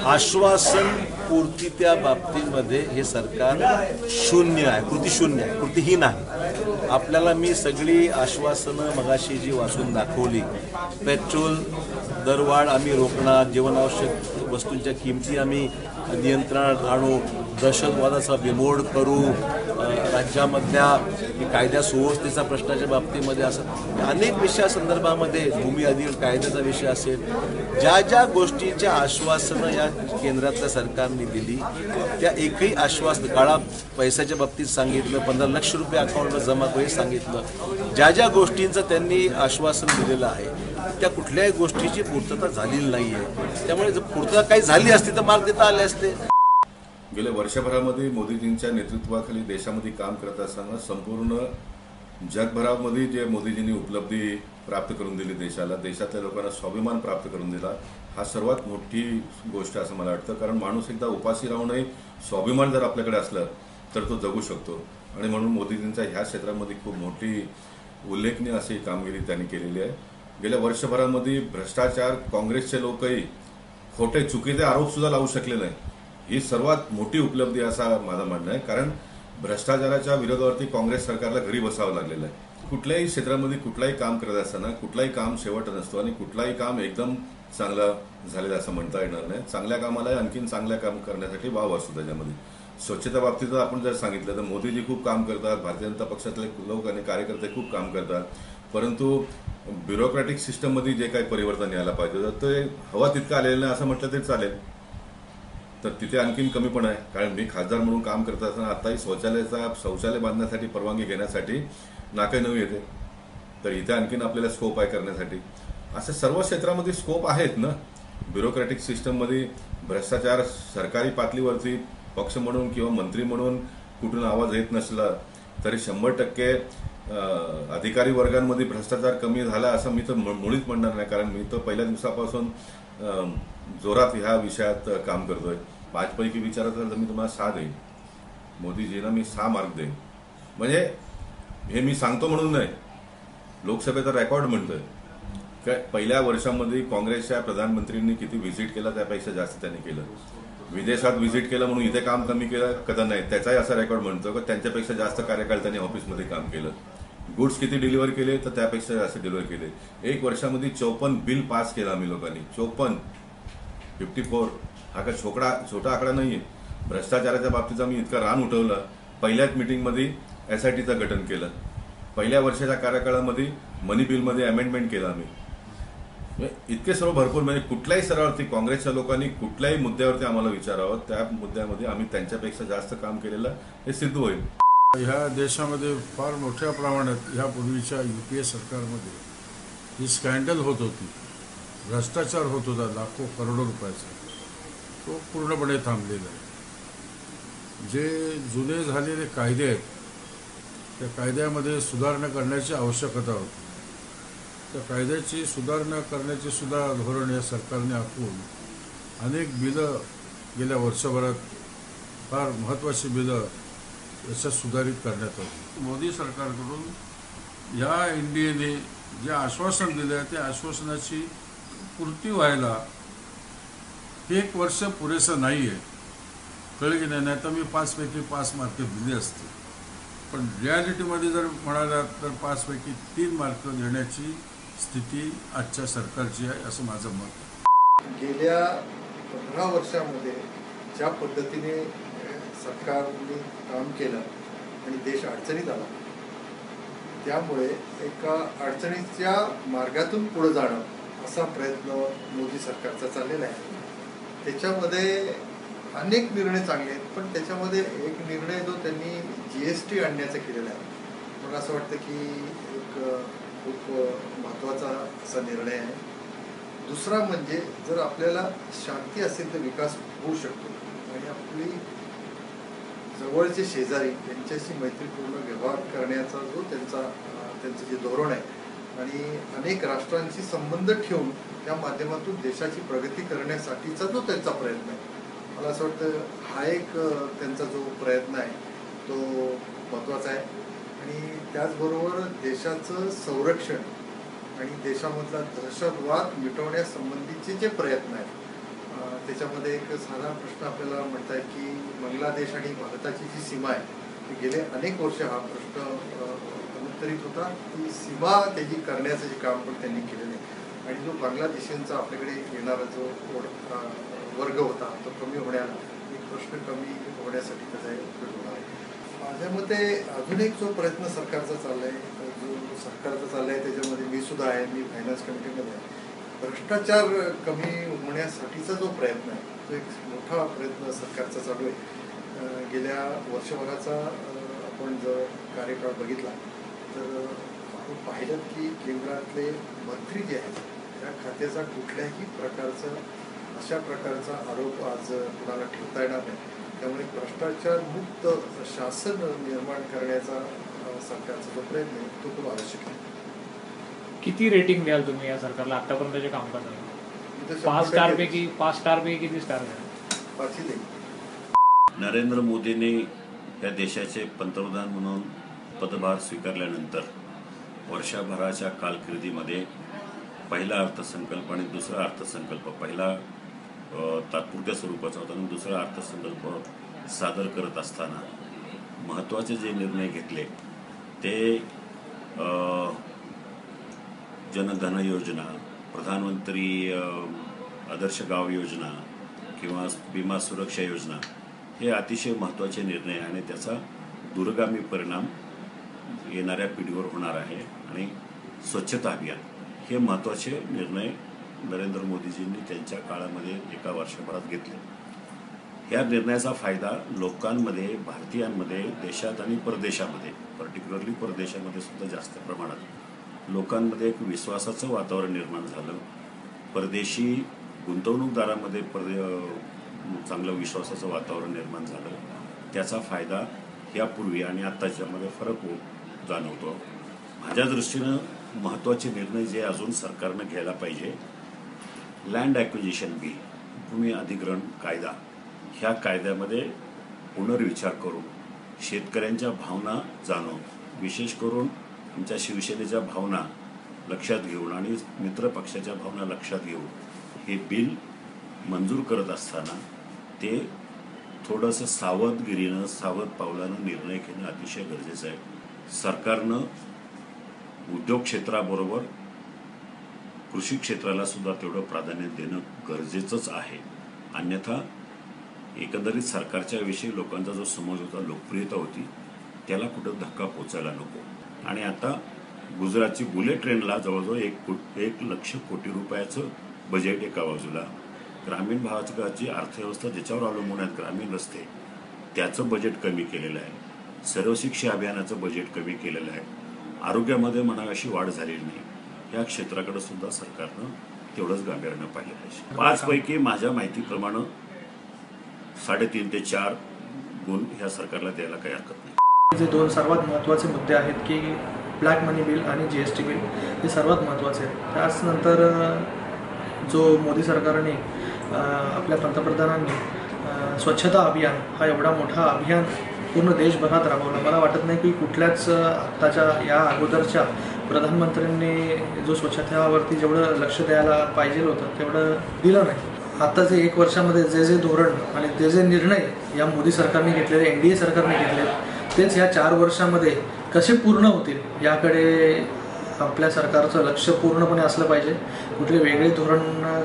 आश्वासन पूर्ती त्या बाबतीमध्ये हे सरकार शून्य आहे, कृतीशून्य आहे, कृतीहीन आहे। आपल्याला मी सगळी आश्वासनं मगाशी जी वाचून दाखवली, पेट्रोल दरवाढ आम्ही रोखणार, जीवनावश्यक वस्तूंच्या किमती आम्ही नियंत्रणात आणू, दहशतवादाचा बिमोड करू, राज्यामधल्या कायदा सुव्यवस्थेचा प्रश्नाच्या बाबतीमध्ये असं अनेक विषयासंदर्भामध्ये भूमी अधिग्रहण कायद्याचा विषय असेल, ज्या ज्या गोष्टींच्या आश्वासनं या केंद्रातल्या सरकारने दिली त्या एकही आश्वासन काळा पैशाच्या बाबतीत सांगितलं, 15 लाख रुपये अकाउंटला जमा करून सांगितलं, ज्या ज्या गोष्टींचं त्यांनी आश्वासन दिलेलं आहे त्या कुठल्याही गोष्टीची पूर्तता झालेली नाही आहे। त्यामुळे जर पूर्तता काही झाली असती तर मार्ग देता आले असते। गेल्या वर्षभरामध्ये मोदीजींच्या नेतृत्वाखाली देशामध्ये काम करत असताना संपूर्ण जगभरामध्ये जे मोदीजींनी उपलब्धी प्राप्त करून दिली देशाला, देशातल्या लोकांना स्वाभिमान प्राप्त करून दिला, हा सर्वात मोठी गोष्ट असं मला वाटतं। कारण माणूस एकदा उपाशी राहूनही स्वाभिमान जर आपल्याकडे असलं तर तो जगू शकतो आणि म्हणून मोदीजींच्या ह्या क्षेत्रामध्ये खूप मोठी उल्लेखनीय अशी कामगिरी त्यांनी केलेली आहे। गेल्या वर्षभरामध्ये भ्रष्टाचार काँग्रेसचे लोकही खोटे चुकीचे आरोप सुद्धा लावू शकले नाही, ही सर्वात मोठी उपलब्धी असा माझं म्हणणं आहे। कारण भ्रष्टाचाराच्या विरोधावरती काँग्रेस सरकारला घरी बसावं लागलेलं आहे। कुठल्याही क्षेत्रामध्ये कुठलाही काम करत असताना कुठलाही काम शेवट नसतो आणि कुठलाही काम एकदम चांगलं झालेलं असं म्हणता येणार नाही। चांगल्या कामाला आणखीन चांगल्या काम करण्यासाठी वाव असतो त्याच्यामध्ये। स्वच्छता बाबतीत आपण जर सांगितलं तर मोदीजी खूप काम करतात, भारतीय जनता पक्षातले लोक आणि कार्यकर्ते खूप काम करतात, परंतु ब्युरोक्रॅटिक सिस्टममध्ये जे काही परिवर्तन यायला पाहिजे तर ते हवा तितकं आलेलं नाही असं म्हटलं तरी चालेल। तर तिथे आणखीन कमी पण आहे, कारण मी खासदार म्हणून काम करत असताना आताही शौचालय बांधण्यासाठी परवानगी घेण्यासाठी नाके नवी येते, तर इथे आणखीन आपल्याला स्कोप आहे करण्यासाठी। असे सर्व क्षेत्रामध्ये स्कोप आहेत ना। ब्युरोक्रॅटिक सिस्टममध्ये भ्रष्टाचार सरकारी पातळीवरती पक्ष म्हणून किंवा मंत्री म्हणून कुठून आवाज येत नसला तरी 100% अधिकारी वर्गांमध्ये भ्रष्टाचार कमी झाला असं मी तर मुळीच म्हणणार नाही। कारण मी तर पहिल्या दिवसापासून जोरात ह्या विषयात काम करतोय। 5 पैकी विचारायचं तर मी तुम्हाला 6 देईन, मोदीजींना मी 6 मार्क देईन। म्हणजे हे मी सांगतो म्हणून नाही, लोकसभेचा रेकॉर्ड म्हणतोय। काय पहिल्या वर्षामध्ये काँग्रेसच्या प्रधानमंत्र्यांनी किती व्हिजिट केला त्यापेक्षा जास्त त्यांनी केलं, विदेशात व्हिजिट केलं म्हणून इथे काम कमी केलं कदा नाही, त्याचाही असा रेकॉर्ड म्हणतो की त्यांच्यापेक्षा जास्त कार्यकाळ त्यांनी ऑफिसमध्ये काम केलं। गुड्स किती डिलिव्हर केले तर त्यापेक्षा जास्त डिलिव्हर केले। 1 वर्षामध्ये 54 बिल पास केलं आम्ही लोकांनी, 54 हा का छोटा आकडा नाहीये। भ्रष्टाचाराच्या बाबतीत आम्ही इतकं रान उठवलं, पहिल्याच मीटिंगमध्ये SITचं गठन केलं, पहिल्या वर्षाच्या कार्यकाळामध्ये मनी बिलमध्ये अमेंडमेंट केलं आम्ही। इतके सर्व भरपूर, म्हणजे कुठल्याही स्तरावरती काँग्रेसच्या लोकांनी कुठल्याही मुद्द्यावरती आम्हाला विचारावं त्या मुद्द्यामध्ये आम्ही त्यांच्यापेक्षा जास्त काम केलेलं हे सिद्ध होईल। ह्या देशामध्ये फार मोठ्या प्रमाणात ह्यापूर्वीच्या UPA सरकारमध्ये ही स्कॅन्डल होत होती, भ्रष्टाचार होत होता लाखो करोडो रुपयाचा, तो पूर्णपणे थांबलेला आहे। जे जुने झालेले कायदे आहेत त्या कायद्यामध्ये सुधारणा करण्याची आवश्यकता होती, त्या कायद्याची सुधारणा करण्याचे सुद्धा धोरण या सरकारने आखून अनेक बिलं गेल्या वर्षभरात फार महत्त्वाची बिलं याच्यात सुधारित करण्यात आली। मोदी सरकारकडून या NDAने जे आश्वासन दिले आहे त्या आश्वासनाची पूर्ती व्हायला 1 वर्ष पुरेसं नाही आहे, कळलं की नाही? तर मी 5 पैकी 5 मार्क दिले असते, पण रिॲलिटीमध्ये जर म्हणाला तर 5 पैकी 3 मार्क देण्याची स्थिती आजच्या सरकारची आहे असं माझं मत आहे। गेल्या 15 वर्षामध्ये ज्या पद्धतीने सरकारने काम केलं आणि देश अडचणीत आला, त्यामुळे एका अडचणीच्या मार्गातून पुढे जाणं असा प्रयत्न मोदी सरकारचा चाललेला आहे। त्याच्यामध्ये अनेक निर्णय चांगले आहेत, पण त्याच्यामध्ये एक निर्णय जो त्यांनी GST आणण्याचा केलेला आहे, मला असं वाटतं की एक खूप महत्त्वाचा असा निर्णय आहे। दुसरा म्हणजे जर आपल्याला शांती असेल तर विकास होऊ शकतो आणि आपली जवळचे शेजारी त्यांच्याशी मैत्रीपूर्ण व्यवहार करण्याचा जो त्यांचं जे धोरण आहे आणि अनेक राष्ट्रांशी संबंध ठेवून त्या माध्यमातून देशाची प्रगती करण्यासाठीचा जो त्यांचा प्रयत्न आहे, मला असं वाटतं हा एक त्यांचा जो प्रयत्न आहे तो महत्त्वाचा आहे। आणि त्याचबरोबर देशाचं संरक्षण आणि देशामधला दहशतवाद मिटवण्यासंबंधीचे जे प्रयत्न आहेत त्याच्यामध्ये एक साधा प्रश्न आपल्याला म्हणता येईल की बांगलादेश आणि भारताची जी सीमा आहे गेले अनेक वर्ष हा प्रश्न अनुत्तरित होता. ती सीमा त्याची करण्याचं जे काम पण त्यांनी केलेलं आहे आणि जो बांगलादेशींचा आपल्याकडे येणारा जो वर्ग होता तो कमी होण्याला एक प्रश्न कमी होण्यासाठी त्याचा उपयोग होणार आहे. माझ्या मते अजून एक जो प्रयत्न सरकारचा चाललाय त्याच्यामध्ये मी सुद्धा आहे, मी फायनान्स कमिटीमध्ये आहे. भ्रष्टाचार कमी होण्यासाठीचा जो प्रयत्न आहे तो एक मोठा प्रयत्न सरकारचा चालू आहे. गेल्या वर्षभराचा आपण जर कार्यकाळ बघितला तर आपण पाहिलं की केंद्रातले मंत्री जे आहेत त्या खात्याचा कुठल्याही प्रकारचा अशा प्रकारचा आरोप आज कुणाला ठेवता येणार नाही. त्यामुळे भ्रष्टाचार मुक्त शासन निर्माण करण्याचा सरकारचा जो प्रयत्न आहे तो खूप आवश्यक आहे. किती रेटिंग द्याल तुम्ही या सरकारला आतापर्यंतच्या कामकाजाला? 5 स्टारपैकी किती स्टार द्याल? 5 ही. नरेंद्र मोदींनी या देशाचे पंतप्रधान म्हणून पदभार स्वीकारल्यानंतर वर्षभराच्या कालखिर्दीमध्ये पहिला अर्थसंकल्प आणि दुसरा अर्थसंकल्प, पहिला तात्पुरत्या स्वरूपाचा होता आणि दुसरा अर्थसंकल्प सादर करत असताना महत्त्वाचे जे निर्णय घेतले ते जनधन योजना, प्रधानमंत्री आदर्श गाव योजना किंवा विमा सुरक्षा योजना हे अतिशय महत्त्वाचे निर्णय आणि त्याचा दूरगामी परिणाम येणाऱ्या पिढीवर होणार आहे. आणि स्वच्छता अभियान हे महत्त्वाचे निर्णय नरेंद्र मोदीजींनी त्यांच्या काळामध्ये एका वर्षभरात घेतले. या निर्णयाचा फायदा लोकांमध्ये, भारतीयांमध्ये, देशात आणि परदेशामध्ये, पर्टिक्युलरली परदेशामध्ये सुद्धा जास्त प्रमाणात लोकांमध्ये एक विश्वासाचं वातावरण निर्माण झालं. परदेशी गुंतवणूकदारांमध्ये चांगलं विश्वासाचं वातावरण निर्माण झालं. त्याचा फायदा यापूर्वी आणि आत्ताच्यामध्ये फरक जाणवतो. माझ्या दृष्टीनं महत्त्वाचे निर्णय जे अजून सरकारनं घ्यायला पाहिजे, लँड ॲक्विजिशन बिल, भूमी अधिग्रहण कायदा, ह्या कायद्यामध्ये पुनर्विचार करून शेतकऱ्यांच्या भावना जाणून, विशेष करून आमच्या शिवसेनेच्या भावना लक्षात घेऊन आणि मित्रपक्षाच्या भावना लक्षात घेऊन हे बिल मंजूर करत असताना ते थोडंसं सावधगिरीनं, सावध पावलानं निर्णय घेणं अतिशय गरजेचं आहे. सरकारनं उद्योग क्षेत्राबरोबर कृषी क्षेत्राला सुद्धा तेवढं प्राधान्य देणं गरजेचंच आहे. अन्यथा एकंदरीत सरकारच्या विषयी लोकांचा जो समज होता, लोकप्रियता होती, त्याला कुठं धक्का पोचायला नको. आणि आता गुजरातची बुलेट ट्रेनला जवळजवळ 1 लक्ष कोटी रुपयाचं बजेट एका बाजूला, ग्रामीण भागाची अर्थव्यवस्था ज्याच्यावर अवलंबून आहेत ग्रामीण रस्ते, त्याचं बजेट कमी केलेलं आहे. सर्व शिक्षा अभियानाचं बजेट कमी केलेलं आहे. आरोग्यामध्ये म्हणावी अशी वाढ झालेली नाही. या क्षेत्राकडे सुद्धा सरकारनं तेवढंच गांभीर्यानं पाहिलं पाहिजे. 5 पैकी माझ्या माहितीप्रमाणे 3.5 ते 4 गुण ह्या सरकारला द्यायला काही हरकत नाही. जे 2 सर्वात महत्त्वाचे मुद्दे आहेत की ब्लॅक मनी बिल आणि GST बिल, हे सर्वात महत्त्वाचे आहेत. त्याचनंतर जो मोदी सरकारने आपल्या पंतप्रधानांनी स्वच्छता अभियान हा एवढा मोठा अभियान पूर्ण देशभरात राबवला. मला वाटत नाही की कुठल्याच आत्ताच्या या अगोदरच्या प्रधानमंत्र्यांनी जो स्वच्छतेवरती जेवढं लक्ष द्यायला पाहिजे होतं तेवढं दिलं नाही. आत्ताचे 1 वर्षामध्ये जे धोरण आणि जे निर्णय या मोदी सरकारने घेतलेले, NDA सरकारने घेतले, तेच या 4 वर्षामध्ये कसे पूर्ण होतील याकडे आपल्या सरकारचं लक्ष पूर्णपणे असलं पाहिजे. कुठले वेगळे धोरण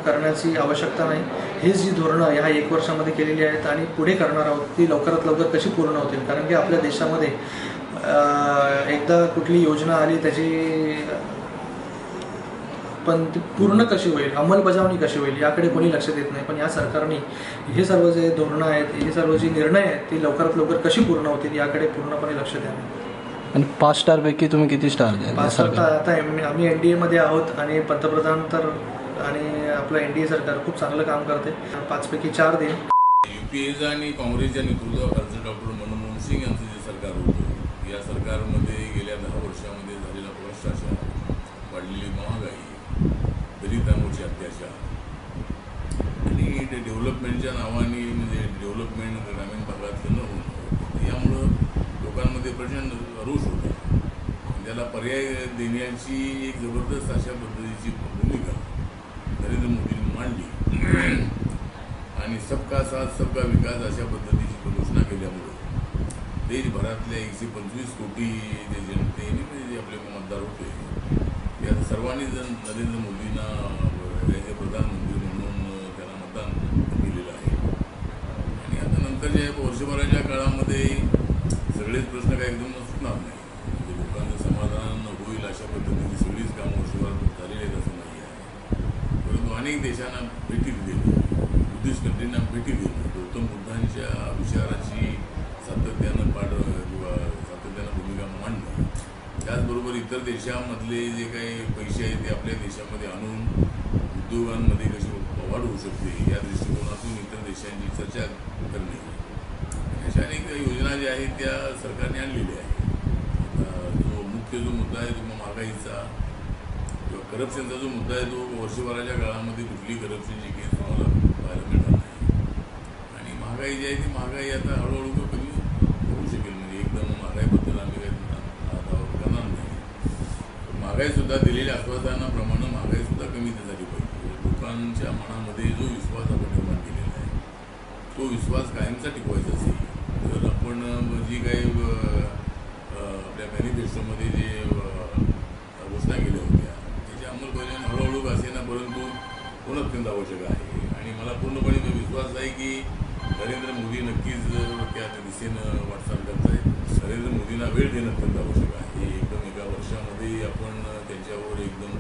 करण्याची आवश्यकता नाही. ही जी धोरणं ह्या 1 वर्षामध्ये केलेली आहेत आणि पुढे करणार आहोत ती लवकरात लवकर कशी पूर्ण होतील. कारण की आपल्या देशामध्ये एकदा कुठली योजना आली त्याची पण ती पूर्ण कशी होईल, अंमलबजावणी कशी होईल याकडे कोणी लक्ष देत नाही. पण या सरकारने हे सर्व जे धोरणं आहेत, हे सर्व जे निर्णय आहेत ती लवकरात लवकर कशी पूर्ण होतील याकडे पूर्णपणे लक्ष द्यावे. आणि 5 स्टारपैकी तुम्ही किती स्टार द्याल? 5 स्टार. आता आम्ही NDA मध्ये आहोत आणि पंतप्रधान तर आणि आपलं NDA सरकार खूप चांगलं काम करते. 5 पैकी 4 देईन. UPAचं आणि काँग्रेसच्या नेतृत्वाखालचं डॉक्टर मनमोहन सिंग यांचं जे सरकार होतं, या सरकारमध्ये गेल्या 10 वर्षामध्ये झालेला भ्रष्टाचार, वाढलेली महागाई, दलितांवरचे अत्याचार आणि ते डेव्हलपमेंटच्या नावाने म्हणजे डेव्हलपमेंट ग्रामीण भागातलं न होणं, यामुळं लोकांमध्ये प्रचंड रोष होता. त्याला पर्याय देण्याची एक जबरदस्त अशा पद्धतीची भूमिका नरेंद्र मोदींनी मांडली आणि सबका साथ सबका विकास अशा पद्धतीची घोषणा केल्यामुळे देशभरातल्या 125 कोटी जे जनतेने जे आपले मतदार होते या सर्वांनी जण नरेंद्र मोदींना याचे प्रधानमंत्री म्हणून त्यांना मतदान केलेलं आहे. आणि आता नंतरच्या वर्षभराच्या काळामध्ये सगळेच प्रश्न काही एकदम सुटणार नाही. म्हणजे लोकांचं समाधान होईल अशा पद्धतीने सगळीच कामं वर्षभरात झालेली आहेत असं नाही आहे. परंतु अनेक देशांना भेटी दिली, बुद्धिस्ट कंट्रींना भेटी दिली, गौतम बुद्धांच्या विचाराची सातत्यानं सातत्यानं भूमिका मांडणं. त्याचबरोबर इतर देशामधले जे काही पैसे आहेत ते आपल्या देशामध्ये आणून उद्योगांमध्ये कशी वाढ होऊ शकते या दृष्टिकोनातून इतर देशांची चर्चा करणे. अशा अनेक योजना ज्या आहेत त्या सरकारने आणलेल्या आहेत. जो मुख्य जो मुद्दा आहे तो महागाईचा किंवा करप्शनचा जो मुद्दा आहे तो वर्षभराच्या काळामध्ये कुठली करप्शनची केस तुम्हाला पाहायला मिळणार नाही. आणि महागाई जी आहे ती महागाई आता हळूहळू कमी होऊ शकेल. म्हणजे एकदम महागाईबद्दल आम्ही काही दावा करणार नाही. महागाईसुद्धा दिलेल्या आश्वासनाप्रमाणे महागाईसुद्धा कमी झाली पाहिजे. लोकांच्या मनामध्ये जो विश्वास आपण निर्माण केलेला आहे तो विश्वास कायमचा टिकवायचा असेल तर आपण जी काही आपल्या मॅनिफेस्टोमध्ये जे घोषणा केल्या होत्या त्याची अंमलबजावणी हळूहळू असेना परंतु होणं अत्यंत आवश्यक आहे. आणि मला पूर्णपणे विश्वास आहे की नरेंद्र मोदी नक्कीच त्या दिशेनं वाटचाल करत आहेत. नरेंद्र मोदींना वेळ देणं अत्यंत आवश्यक आहे. एकदम एका वर्षामध्ये आपण त्यांच्यावर एकदम